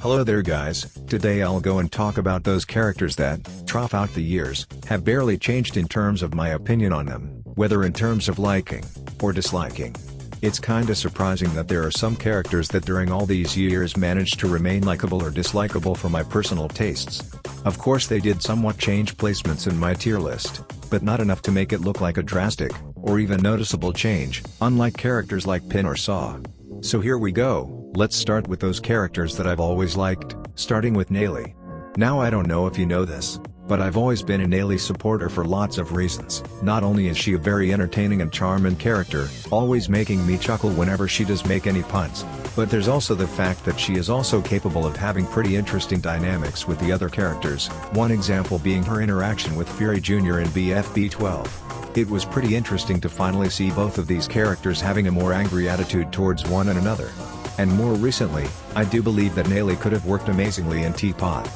Hello there guys, today I'll go and talk about those characters that, throughout the years, have barely changed in terms of my opinion on them, whether in terms of liking, or disliking. It's kinda surprising that there are some characters that during all these years managed to remain likable or dislikable for my personal tastes. Of course they did somewhat change placements in my tier list, but not enough to make it look like a drastic, or even noticeable change, unlike characters like Pin or Saw. So here we go, let's start with those characters that I've always liked, starting with Nayli. Now I don't know if you know this, but I've always been a Nayli supporter for lots of reasons. Not only is she a very entertaining and charming character, always making me chuckle whenever she does make any puns, but there's also the fact that she is also capable of having pretty interesting dynamics with the other characters, one example being her interaction with Fury Jr. in BFB 12. It was pretty interesting to finally see both of these characters having a more angry attitude towards one another. And more recently, I do believe that Nayli could have worked amazingly in Teapot.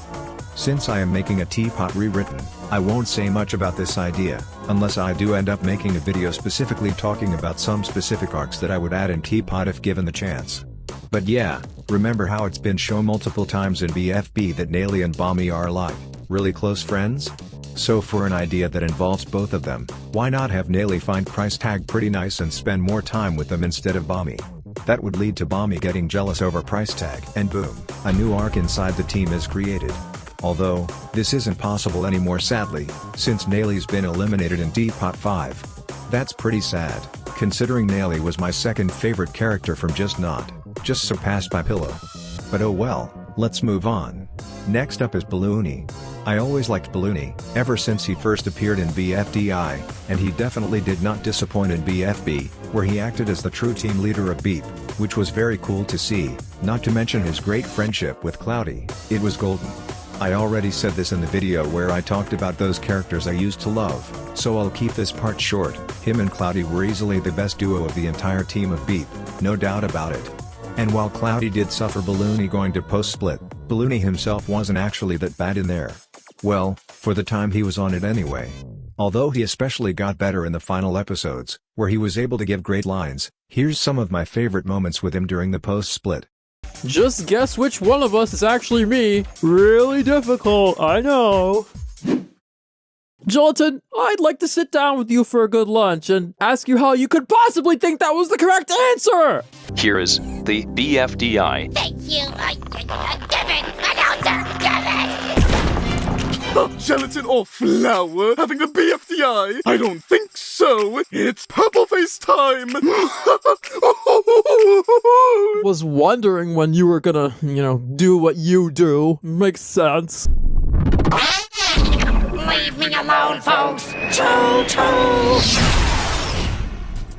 Since I am making a Teapot rewritten, I won't say much about this idea, unless I do end up making a video specifically talking about some specific arcs that I would add in Teapot if given the chance. But yeah, remember how it's been shown multiple times in BFB that Nayli and Bami are like, really close friends? So for an idea that involves both of them, why not have Nayli find Price Tag pretty nice and spend more time with them instead of Bami? That would lead to Bami getting jealous over Price Tag and boom, a new arc inside the team is created. Although, this isn't possible anymore sadly, since Nayli's been eliminated in Teapot 5. That's pretty sad, considering Nayli was my second favorite character from just surpassed by Pillow. But oh well, let's move on. Next up is Balloony. I always liked Balloony, ever since he first appeared in BFDI, and he definitely did not disappoint in BFB, where he acted as the true team leader of Beep, which was very cool to see, not to mention his great friendship with Cloudy, it was golden. I already said this in the video where I talked about those characters I used to love, so I'll keep this part short. Him and Cloudy were easily the best duo of the entire team of Beep, no doubt about it. And while Cloudy did suffer Balloony going to post-split, Balloony himself wasn't actually that bad in there. Well, for the time he was on it anyway. Although he especially got better in the final episodes, where he was able to give great lines, here's some of my favorite moments with him during the post-split. Just guess which one of us is actually me. Really difficult, I know. Gelatin, I'd like to sit down with you for a good lunch and ask you how you could possibly think that was the correct answer! Here is the BFDI. Thank you, Kevin! Announcer, Kevin! Gelatin or flour having the BFDI? I don't think so. It's purple face time. Was wondering when you were gonna, do what you do. Makes sense. Leave me alone, folks! Choo-choo!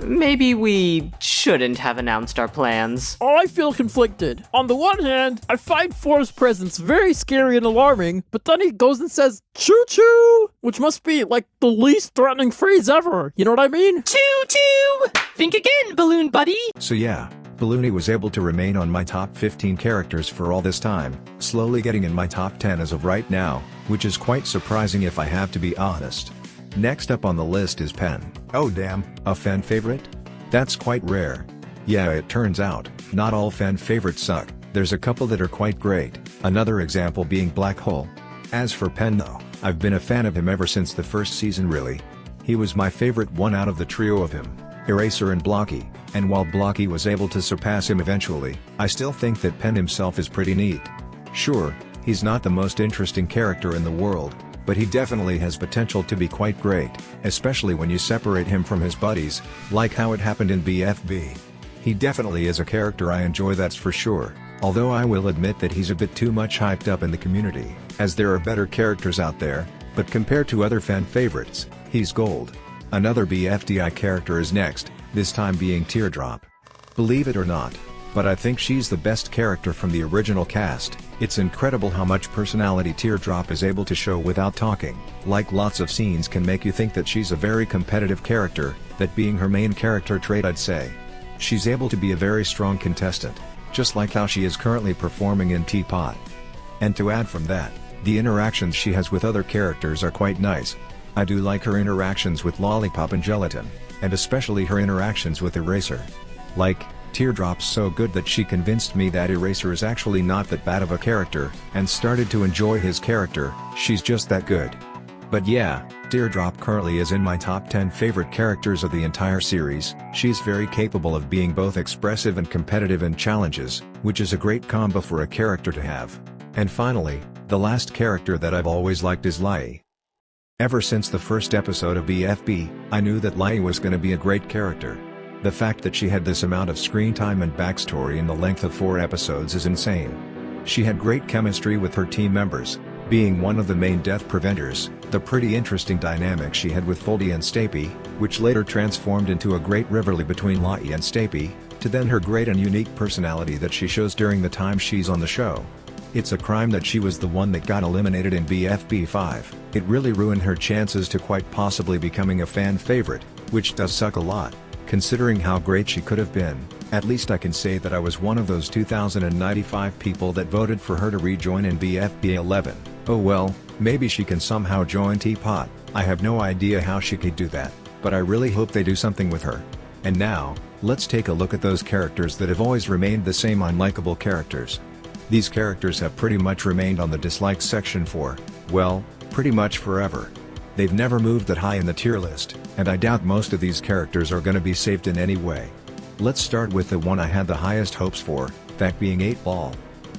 Maybe we shouldn't have announced our plans. I feel conflicted. On the one hand, I find For's presence very scary and alarming, but then he goes and says, choo-choo, which must be, like, the least threatening phrase ever. You know what I mean? Choo-choo! Think again, Balloon Buddy! So yeah, Balloony was able to remain on my top 15 characters for all this time, slowly getting in my top 10 as of right now, which is quite surprising if I have to be honest. Next up on the list is Pen. Oh damn, a fan favorite? That's quite rare. Yeah, it turns out, not all fan favorites suck, there's a couple that are quite great, another example being Black Hole. As for Pen though, I've been a fan of him ever since the first season really. He was my favorite one out of the trio of him, Eraser and Blocky, and while Blocky was able to surpass him eventually, I still think that Pen himself is pretty neat. Sure, he's not the most interesting character in the world, but he definitely has potential to be quite great, especially when you separate him from his buddies, like how it happened in BFB. He definitely is a character I enjoy, that's for sure, although I will admit that he's a bit too much hyped up in the community, as there are better characters out there, but compared to other fan favorites, he's gold. Another BFDI character is next, this time being Teardrop. Believe it or not, but I think she's the best character from the original cast. It's incredible how much personality Teardrop is able to show without talking, like lots of scenes can make you think that she's a very competitive character, that being her main character trait I'd say. She's able to be a very strong contestant, just like how she is currently performing in Teapot. And to add from that, the interactions she has with other characters are quite nice. I do like her interactions with Lollipop and Gelatin, and especially her interactions with Eraser. Like, Teardrop's so good that she convinced me that Eraser is actually not that bad of a character, and started to enjoy his character. She's just that good. But yeah, Teardrop currently is in my top 10 favorite characters of the entire series. She's very capable of being both expressive and competitive in challenges, which is a great combo for a character to have. And finally, the last character that I've always liked is Lai. Ever since the first episode of BFB, I knew that Lai was gonna be a great character. The fact that she had this amount of screen time and backstory in the length of 4 episodes is insane. She had great chemistry with her team members, being one of the main death preventers, the pretty interesting dynamic she had with Foldy and Stapy, which later transformed into a great rivalry between Lai and Stapy, to then her great and unique personality that she shows during the time she's on the show. It's a crime that she was the one that got eliminated in BFB 5, it really ruined her chances to quite possibly becoming a fan favorite, which does suck a lot. Considering how great she could have been, at least I can say that I was one of those 2,095 people that voted for her to rejoin in BFB 11. Oh well, maybe she can somehow join Teapot, I have no idea how she could do that, but I really hope they do something with her. And now, let's take a look at those characters that have always remained the same unlikable characters. These characters have pretty much remained on the dislike section for, well, pretty much forever. They've never moved that high in the tier list, and I doubt most of these characters are gonna be saved in any way. Let's start with the one I had the highest hopes for, that being 8-Ball.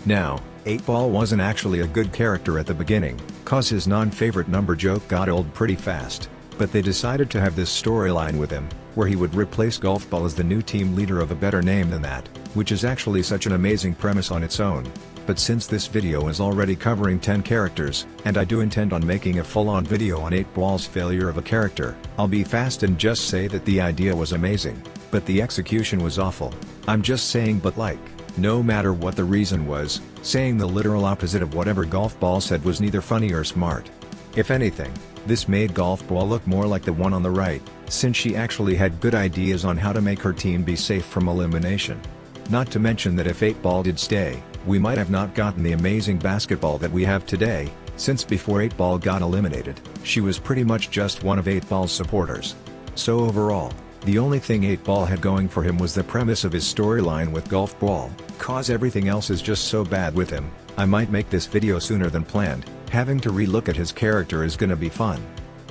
Now, 8-Ball wasn't actually a good character at the beginning, cause his non-favorite number joke got old pretty fast, but they decided to have this storyline with him, where he would replace Golf Ball as the new team leader of a better name than that, which is actually such an amazing premise on its own. But since this video is already covering 10 characters, and I do intend on making a full-on video on 8-Ball's failure of a character, I'll be fast and just say that the idea was amazing, but the execution was awful. I'm just saying, but like, no matter what the reason was, saying the literal opposite of whatever Golf Ball said was neither funny or smart. If anything, this made Golf Ball look more like the one on the right, since she actually had good ideas on how to make her team be safe from elimination. Not to mention that if 8-Ball did stay, we might have not gotten the amazing basketball that we have today, since before 8-Ball got eliminated, she was pretty much just one of 8-Ball's supporters. So overall, the only thing 8-Ball had going for him was the premise of his storyline with Golf Ball, cause everything else is just so bad with him. I might make this video sooner than planned, having to re-look at his character is gonna be fun.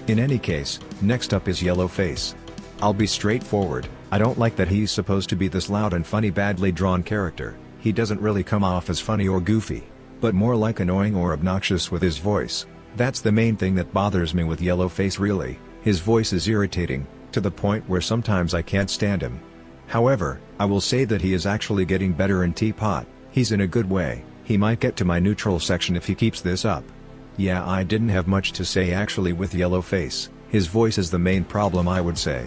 In any case, next up is Yellowface. I'll be straightforward, I don't like that he's supposed to be this loud and funny badly drawn character. He doesn't really come off as funny or goofy, but more like annoying or obnoxious with his voice. That's the main thing that bothers me with Yellowface really, his voice is irritating, to the point where sometimes I can't stand him. However, I will say that he is actually getting better in Teapot, he's in a good way, he might get to my neutral section if he keeps this up. Yeah, I didn't have much to say actually with Yellowface, his voice is the main problem I would say.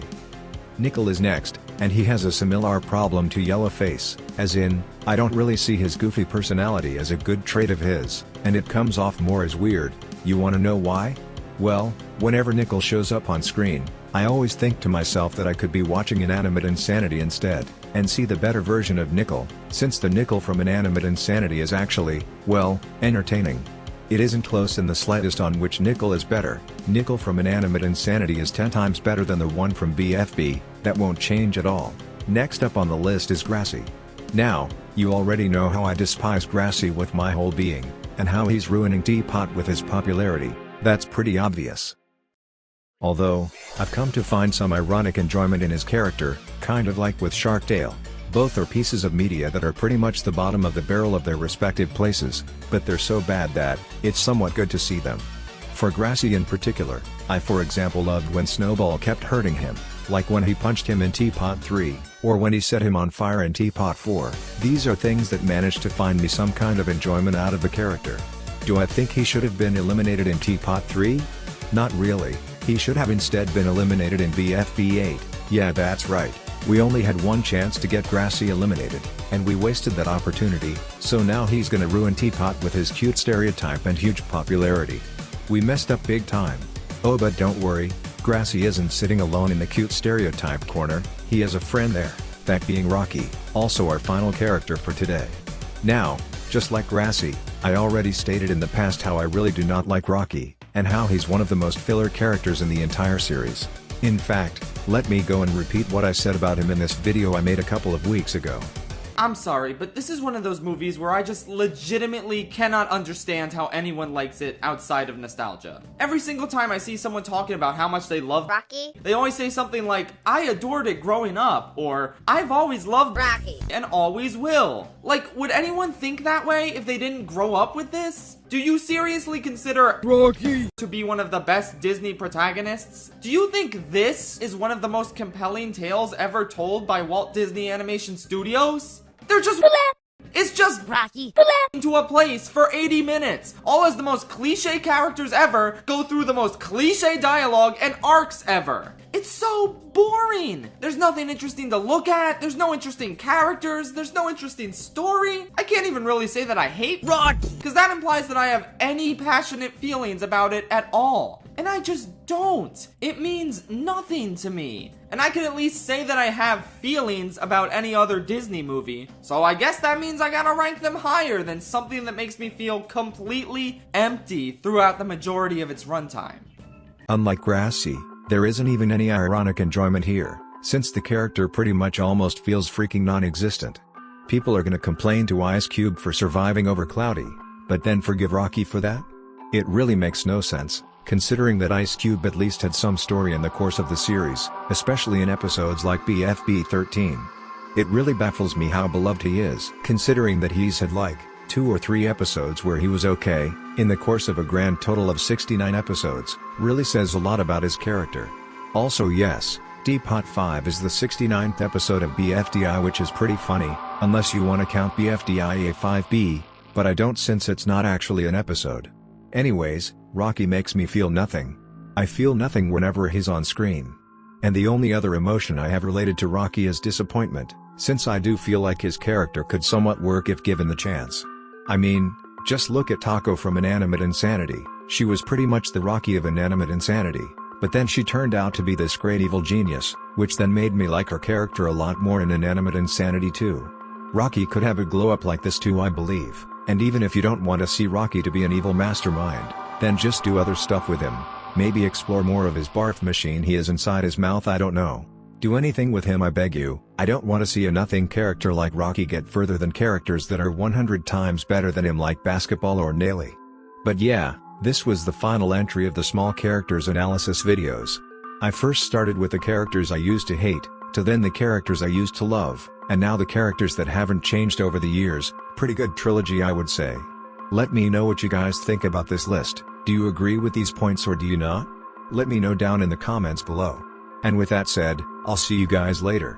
Nickel is next, and he has a similar problem to Yellowface, as in, I don't really see his goofy personality as a good trait of his, and it comes off more as weird. You wanna know why? Well, whenever Nickel shows up on screen, I always think to myself that I could be watching Inanimate Insanity instead, and see the better version of Nickel, since the Nickel from Inanimate Insanity is actually, well, entertaining. It isn't close in the slightest on which Nickel is better. Nickel from Inanimate Insanity is 10 times better than the one from BFB, that won't change at all. Next up on the list is Grassy. Now, you already know how I despise Grassy with my whole being, and how he's ruining Teapot with his popularity, that's pretty obvious. Although, I've come to find some ironic enjoyment in his character, kind of like with Sharkdale. Both are pieces of media that are pretty much the bottom of the barrel of their respective places, but they're so bad that, it's somewhat good to see them. For Grassy in particular, I for example loved when Snowball kept hurting him, like when he punched him in Teapot 3, or when he set him on fire in Teapot 4, these are things that managed to find me some kind of enjoyment out of the character. Do I think he should have been eliminated in Teapot 3? Not really, he should have instead been eliminated in BFB 8, yeah that's right. We only had one chance to get Grassy eliminated, and we wasted that opportunity, so now he's gonna ruin Teapot with his cute stereotype and huge popularity. We messed up big time. Oh but don't worry, Grassy isn't sitting alone in the cute stereotype corner, he has a friend there, that being Rocky, also our final character for today. Now, just like Grassy, I already stated in the past how I really do not like Rocky, and how he's one of the most filler characters in the entire series. In fact, Let me go and repeat what I said about him in this video I made a couple of weeks ago. I'm sorry, but this is one of those movies where I just legitimately cannot understand how anyone likes it outside of nostalgia. Every single time I see someone talking about how much they love Rocky, they always say something like, I adored it growing up, or I've always loved Rocky, and always will. Like, would anyone think that way if they didn't grow up with this? Do you seriously consider Rocky to be one of the best Disney protagonists? Do you think this is one of the most compelling tales ever told by Walt Disney Animation Studios? They're just it's just Rocky, into a place for 80 minutes. All as the most cliche characters ever go through the most cliche dialogue and arcs ever. It's so boring. There's nothing interesting to look at. There's no interesting characters. There's no interesting story. I can't even really say that I hate Rocky, because that implies that I have any passionate feelings about it at all. And I just don't. It means nothing to me. And I can at least say that I have feelings about any other Disney movie. So I guess that means I gotta rank them higher than something that makes me feel completely empty throughout the majority of its runtime. Unlike Grassy, there isn't even any ironic enjoyment here, since the character pretty much almost feels freaking non-existent. People are gonna complain to Ice Cube for surviving over Cloudy, but then forgive Rocky for that? It really makes no sense, considering that Ice Cube at least had some story in the course of the series, especially in episodes like BFB 13. It really baffles me how beloved he is, considering that he's had like 2 or 3 episodes where he was okay, in the course of a grand total of 69 episodes, really says a lot about his character. Also yes, Depot 5 is the 69th episode of BFDI, which is pretty funny, unless you want to count BFDI A5B, but I don't, since it's not actually an episode. Anyways, Rocky makes me feel nothing. I feel nothing whenever he's on screen. And the only other emotion I have related to Rocky is disappointment, since I do feel like his character could somewhat work if given the chance. I mean, just look at Taco from Inanimate Insanity. She was pretty much the Rocky of Inanimate Insanity, but then she turned out to be this great evil genius, which then made me like her character a lot more in Inanimate Insanity too. Rocky could have a glow up like this too, I believe, and even if you don't want to see Rocky to be an evil mastermind, then just do other stuff with him. Maybe explore more of his barf machine he has inside his mouth, I don't know. Do anything with him, I beg you. I don't want to see a nothing character like Rocky get further than characters that are 100 times better than him like Basketball or Nelly. But yeah, this was the final entry of the small characters analysis videos. I first started with the characters I used to hate, to then the characters I used to love, and now the characters that haven't changed over the years. Pretty good trilogy, I would say. Let me know what you guys think about this list. Do you agree with these points or do you not? Let me know down in the comments below. And with that said, I'll see you guys later.